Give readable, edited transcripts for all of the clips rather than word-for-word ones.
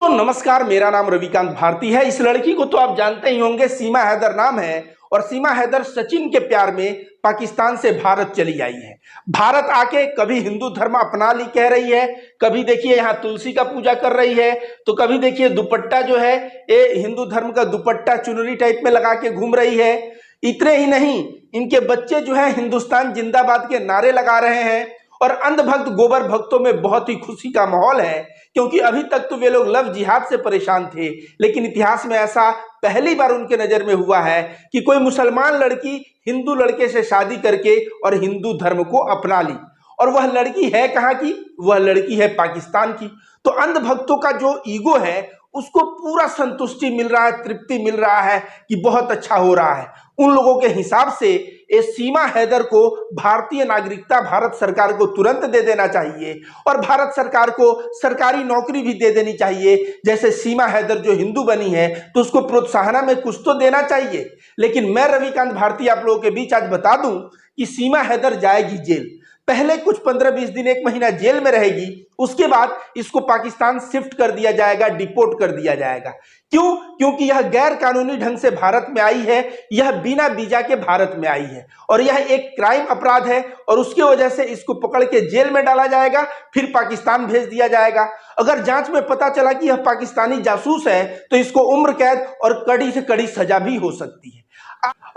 तो नमस्कार, मेरा नाम रविकांत भारती है। इस लड़की को तो आप जानते ही होंगे, सीमा हैदर नाम है। और सीमा हैदर सचिन के प्यार में पाकिस्तान से भारत चली आई है। भारत आके कभी हिंदू धर्म अपना ली कह रही है, कभी देखिए यहाँ तुलसी का पूजा कर रही है, तो कभी देखिए दुपट्टा जो है ये हिंदू धर्म का दुपट्टा चुनरी टाइप में लगा के घूम रही है। इतने ही नहीं, इनके बच्चे जो है हिंदुस्तान जिंदाबाद के नारे लगा रहे हैं। और अंधभक्त गोबर भक्तों में बहुत ही खुशी का माहौल है, क्योंकि अभी तक तो वे लोग लव जिहाद से परेशान थे, लेकिन इतिहास में ऐसा पहली बार उनके नजर में हुआ है कि कोई मुसलमान लड़की हिंदू लड़के से शादी करके और हिंदू धर्म को अपना ली। और वह लड़की है कहाँ की? वह लड़की है पाकिस्तान की। तो अंधभक्तों का जो ईगो है उसको पूरा संतुष्टि मिल रहा है, तृप्ति मिल रहा है कि बहुत अच्छा हो रहा है। उन लोगों के हिसाब से ये सीमा हैदर को भारतीय नागरिकता भारत सरकार को तुरंत दे देना चाहिए और भारत सरकार को सरकारी नौकरी भी दे देनी चाहिए। जैसे सीमा हैदर जो हिंदू बनी है तो उसको प्रोत्साहन में कुछ तो देना चाहिए। लेकिन मैं रविकांत भारती आप लोगों के बीच आज बता दूं कि सीमा हैदर जाएगी जेल। पहले कुछ 15-20 दिन, 1 महीना जेल में रहेगी, उसके बाद इसको पाकिस्तान शिफ्ट कर दिया जाएगा, डिपोर्ट कर दिया जाएगा। क्यों? क्योंकि यह गैर कानूनी ढंग से भारत में आई है, यह बिना वीजा के भारत में आई है और यह एक क्राइम अपराध है और उसकी वजह से इसको पकड़ के जेल में डाला जाएगा, फिर पाकिस्तान भेज दिया जाएगा। अगर जांच में पता चला कि यह पाकिस्तानी जासूस है तो इसको उम्र कैद और कड़ी से कड़ी सजा भी हो सकती है।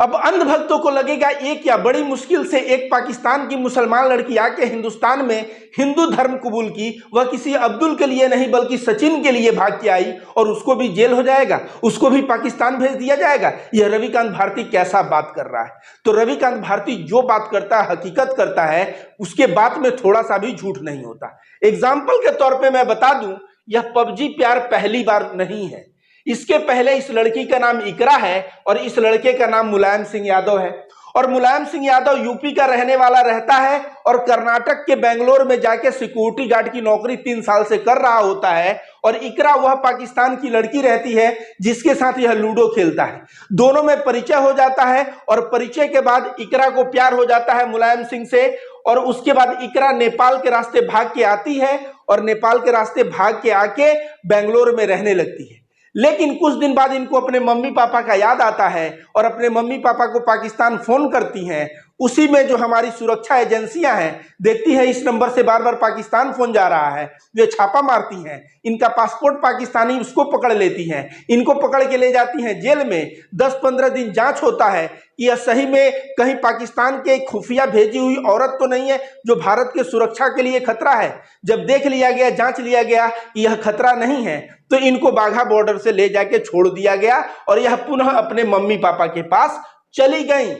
अब अंधभक्तों को लगेगा ये क्या, बड़ी मुश्किल से एक पाकिस्तान की मुसलमान लड़की आके हिंदुस्तान में हिंदू धर्म कबूल की, वह किसी अब्दुल के लिए नहीं बल्कि सचिन के लिए भाग के आई और उसको भी जेल हो जाएगा, उसको भी पाकिस्तान भेज दिया जाएगा। यह रविकांत भारती कैसा बात कर रहा है? तो रविकांत भारती जो बात करता है, हकीकत करता है, उसके बात में थोड़ा सा भी झूठ नहीं होता। एग्जाम्पल के तौर पर मैं बता दूं, यह पबजी प्यार पहली बार नहीं है। इसके पहले इस लड़की का नाम इकरा है और इस लड़के का नाम मुलायम सिंह यादव है। और मुलायम सिंह यादव यूपी का रहने वाला रहता है और कर्नाटक के बेंगलोर में जाके सिक्योरिटी गार्ड की नौकरी 3 साल से कर रहा होता है। और इकरा वह पाकिस्तान की लड़की रहती है जिसके साथ यह लूडो खेलता है। दोनों में परिचय हो जाता है और परिचय के बाद इकरा को प्यार हो जाता है मुलायम सिंह से। और उसके बाद इकरा नेपाल के रास्ते भाग के आती है और नेपाल के रास्ते भाग के आके बेंगलोर में रहने लगती है। लेकिन कुछ दिन बाद इनको अपने मम्मी पापा का याद आता है और अपने मम्मी पापा को पाकिस्तान फोन करती हैं। उसी में जो हमारी सुरक्षा एजेंसियां हैं देखती है इस नंबर से बार बार पाकिस्तान फोन जा रहा है, वे छापा मारती हैं, इनका पासपोर्ट पाकिस्तानी, उसको पकड़ लेती हैं, इनको पकड़ के ले जाती हैं जेल में। 10-15 दिन जांच होता है कि यह सही में कहीं पाकिस्तान के खुफिया भेजी हुई औरत तो नहीं है जो भारत के सुरक्षा के लिए खतरा है। जब देख लिया गया, जांच लिया गया कि यह खतरा नहीं है, तो इनको बाघा बॉर्डर से ले जाके छोड़ दिया गया और यह पुनः अपने मम्मी पापा के पास चली गई।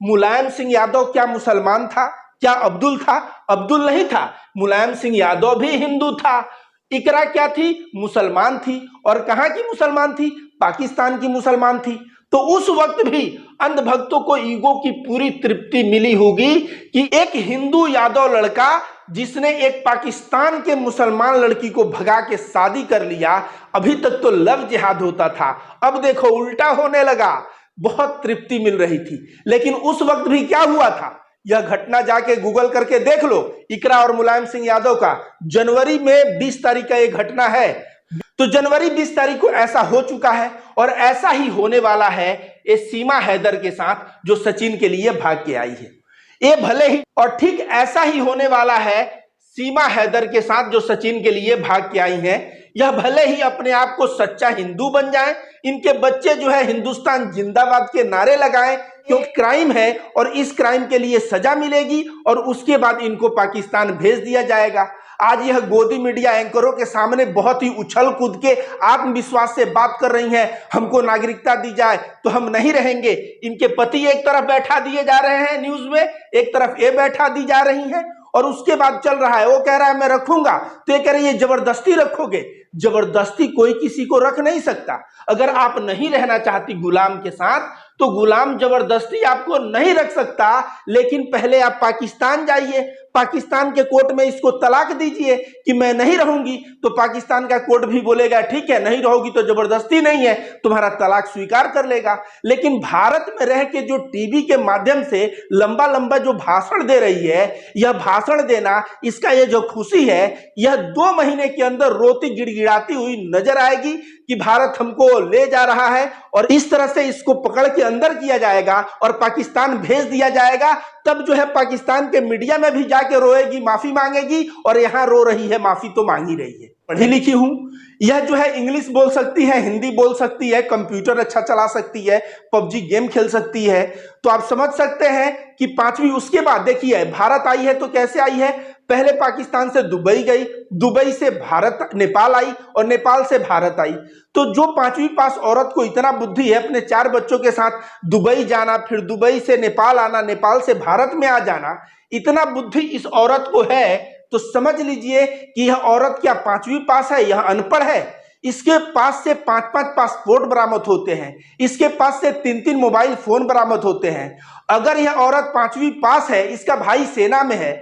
मुलायम सिंह यादव क्या मुसलमान था? क्या अब्दुल था? अब्दुल नहीं था, मुलायम सिंह यादव भी हिंदू था। इकरा क्या थी? मुसलमान थी। और कहां की मुसलमान थी? पाकिस्तान की मुसलमान थी। तो उस वक्त भी अंधभक्तों को ईगो की पूरी तृप्ति मिली होगी कि एक हिंदू यादव लड़का जिसने एक पाकिस्तान के मुसलमान लड़की को भगा के शादी कर लिया, अभी तक तो लव जिहाद होता था, अब देखो उल्टा होने लगा। बहुत तृप्ति मिल रही थी। लेकिन उस वक्त भी क्या हुआ था, यह घटना जाके गूगल करके देख लो। इकरा और मुलायम सिंह यादव का जनवरी में 20 तारीख का यह घटना है। तो जनवरी 20 तारीख को ऐसा हो चुका है और ऐसा ही होने वाला है ये सीमा हैदर के साथ जो सचिन के लिए भाग के आई है। ये भले ही, और ठीक ऐसा ही होने वाला है सीमा हैदर के साथ जो सचिन के लिए भाग के आई हैं। यह भले ही अपने आप को सच्चा हिंदू बन जाएं, इनके बच्चे जो है हिंदुस्तान जिंदाबाद के नारे लगाएं, क्योंकि क्राइम है और इस क्राइम के लिए सजा मिलेगी और उसके बाद इनको पाकिस्तान भेज दिया जाएगा। आज यह गोदी मीडिया एंकरों के सामने बहुत ही उछल कूद के आत्मविश्वास से बात कर रही हैं, हमको नागरिकता दी जाए तो हम नहीं रहेंगे। इनके पति एक तरफ बैठा दिए जा रहे हैं न्यूज में, एक तरफ ये बैठा दी जा रही हैं और उसके बाद चल रहा है, वो कह रहा है मैं रखूंगा, तो ये कह रही है जबरदस्ती रखोगे। जबरदस्ती कोई किसी को रख नहीं सकता। अगर आप नहीं रहना चाहती गुलाम के साथ तो गुलाम जबरदस्ती आपको नहीं रख सकता। लेकिन पहले आप पाकिस्तान जाइए, पाकिस्तान के कोर्ट में इसको तलाक दीजिए कि मैं नहीं रहूंगी, तो पाकिस्तान का कोर्ट भी बोलेगा ठीक है, नहीं रहोगी तो जबरदस्ती नहीं है, तुम्हारा तलाक स्वीकार कर लेगा। लेकिन भारत में रह के जो टीवी के माध्यम से लंबा लंबा जो भाषण दे रही है, यह भाषण देना, इसका ये जो खुशी है, यह 2 महीने के अंदर रोती गिड़गिड़ाती हुई नजर आएगी कि भारत हमको ले जा रहा है, और इस तरह से इसको पकड़ के अंदर किया जाएगा और पाकिस्तान भेज दिया जाएगा। तब जो है पाकिस्तान के मीडिया में भी जाके रोएगी, माफी मांगेगी, और यहां रो रही है, माफी तो मांग ही रही है। पढ़ी लिखी हूं, यह जो है इंग्लिश बोल सकती है, हिंदी बोल सकती है, कंप्यूटर अच्छा चला सकती है, पबजी गेम खेल सकती है। तो आप समझ सकते हैं कि 5वीं, उसके बाद देखिए भारत आई है तो कैसे आई है। पहले पाकिस्तान से दुबई गई, दुबई से भारत नेपाल आई, और नेपाल से भारत आई। तो जो 5वीं पास औरत को इतना बुद्धि है अपने 4 बच्चों के साथ दुबई जाना, फिर दुबई से नेपाल आना, नेपाल से भारत में आ जाना, इतना बुद्धि इस औरत को है, तो समझ लीजिए कि यह औरत क्या 5वीं पास है, यह अनपढ़ है। इसके पास से 5-5 पासपोर्ट बरामद होते हैं, इसके पास से 3-3 मोबाइल फोन बरामद होते हैं। अगर यह औरत 5वीं पास है, इसका भाई सेना में है,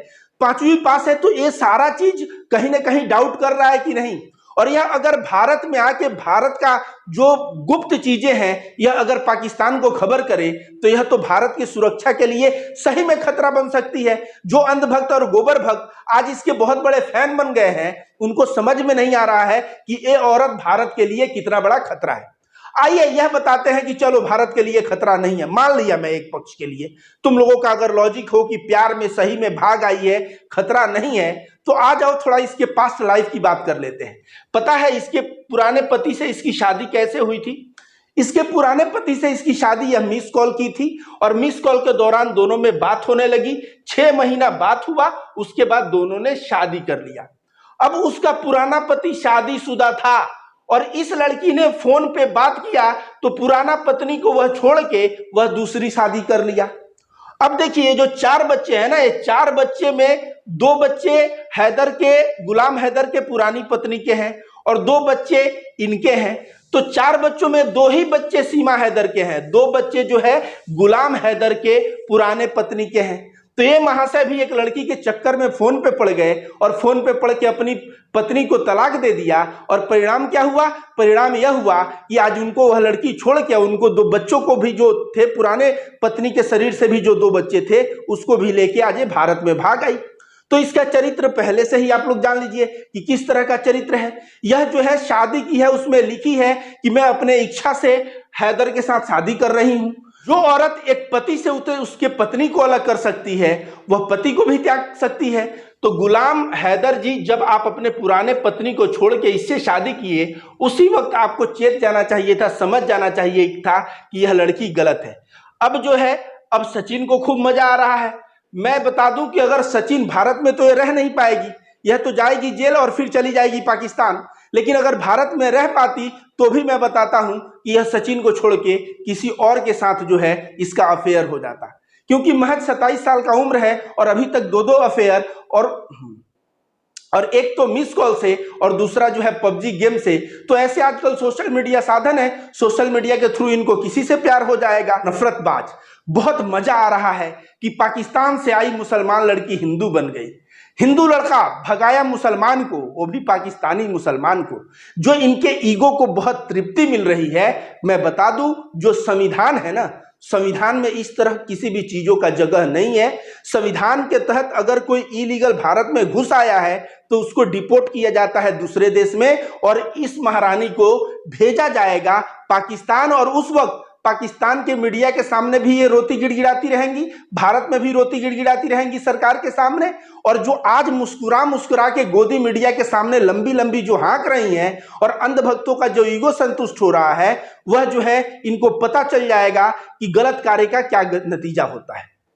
5वीं पास है, तो ये सारा चीज कहीं ना कहीं डाउट कर रहा है कि नहीं। और यह अगर भारत में आके भारत का जो गुप्त चीजें हैं, यह अगर पाकिस्तान को खबर करे, तो यह तो भारत की सुरक्षा के लिए सही में खतरा बन सकती है। जो अंधभक्त और गोबर भक्त आज इसके बहुत बड़े फैन बन गए हैं, उनको समझ में नहीं आ रहा है कि ये औरत भारत के लिए कितना बड़ा खतरा है। आइए यह बताते हैं कि चलो भारत के लिए खतरा नहीं है, मान लिया मैं एक पक्ष के लिए। तुम लोगों का अगर लॉजिक हो कि प्यार में सही में भाग आई है, खतरा नहीं है, तो आ जाओ थोड़ा इसके पास्ट लाइफ की बात कर लेते हैं। पता है इसके पुराने पति से इसकी शादी कैसे हुई थी? इसके पुराने पति से इसकी शादी यह मिस कॉल की थी, और मिस कॉल के दौरान दोनों में बात होने लगी। 6 महीना बात हुआ, उसके बाद दोनों ने शादी कर लिया। अब उसका पुराना पति शादीशुदा था, और इस लड़की ने फोन पे बात किया तो पुराना पत्नी को वह छोड़ के वह दूसरी शादी कर लिया। अब देखिए जो 4 बच्चे हैं ना, ये 4 बच्चे में 2 बच्चे हैदर के, गुलाम हैदर के पुरानी पत्नी के हैं, और 2 बच्चे इनके हैं। तो 4 बच्चों में 2 ही बच्चे सीमा हैदर के हैं, 2 बच्चे जो है गुलाम हैदर के पुराने पत्नी के हैं। तो ये महाशय भी एक लड़की के चक्कर में फोन पे पड़ गए, और फोन पे पड़ के अपनी पत्नी को तलाक दे दिया। और परिणाम क्या हुआ? परिणाम यह हुआ कि आज उनको वह लड़की छोड़ के उनको 2 बच्चों को भी, जो थे पुराने पत्नी के शरीर से भी जो 2 बच्चे थे, उसको भी लेके आज ये भारत में भाग आई। तो इसका चरित्र पहले से ही आप लोग जान लीजिए कि किस तरह का चरित्र है। यह जो है शादी की है, उसमें लिखी है कि मैं अपने इच्छा से हैदर के साथ शादी कर रही हूं। जो औरत एक पति से उसके पत्नी को अलग कर सकती है, वह पति को भी त्याग सकती है। तो गुलाम हैदर जी, जब आप अपने पुराने पत्नी को छोड़ के इससे शादी किए, उसी वक्त आपको चेत जाना चाहिए था, समझ जाना चाहिए था कि यह लड़की गलत है। अब जो है, अब सचिन को खूब मजा आ रहा है। मैं बता दूं कि अगर सचिन भारत में तो ये रह नहीं पाएगी, यह तो जाएगी जेल और फिर चली जाएगी पाकिस्तान। लेकिन अगर भारत में रह पाती तो भी मैं बताता हूं कि यह सचिन को छोड़ के किसी और के साथ जो है इसका अफेयर हो जाता, क्योंकि महज 27 साल का उम्र है और अभी तक 2 अफेयर, और एक तो मिस कॉल से और दूसरा जो है पबजी गेम से। तो ऐसे आजकल सोशल मीडिया साधन है, सोशल मीडिया के थ्रू इनको किसी से प्यार हो जाएगा। नफरतबाज। बहुत मजा आ रहा है कि पाकिस्तान से आई मुसलमान लड़की हिंदू बन गई। हिंदू लड़का भगाया मुसलमान को, वो भी पाकिस्तानी मुसलमान को। जो इनके ईगो को बहुत तृप्ति मिल रही है। मैं बता दूं, जो संविधान है ना, संविधान में इस तरह किसी भी चीजों का जगह नहीं है। संविधान के तहत अगर कोई इलीगल भारत में घुस आया है तो उसको डिपोर्ट किया जाता है दूसरे देश में, और इस महारानी को भेजा जाएगा पाकिस्तान। और उस वक्त पाकिस्तान के मीडिया के सामने भी ये रोती गिड़गिड़ाती रहेंगी, भारत में भी रोती गिड़गिड़ाती रहेंगी सरकार के सामने। और जो आज मुस्कुरा मुस्कुरा के गोदी मीडिया के सामने लंबी लंबी जो हाँक रही हैं, और अंधभक्तों का जो ईगो संतुष्ट हो रहा है, वह जो है इनको पता चल जाएगा कि गलत कार्य का क्या नतीजा होता है।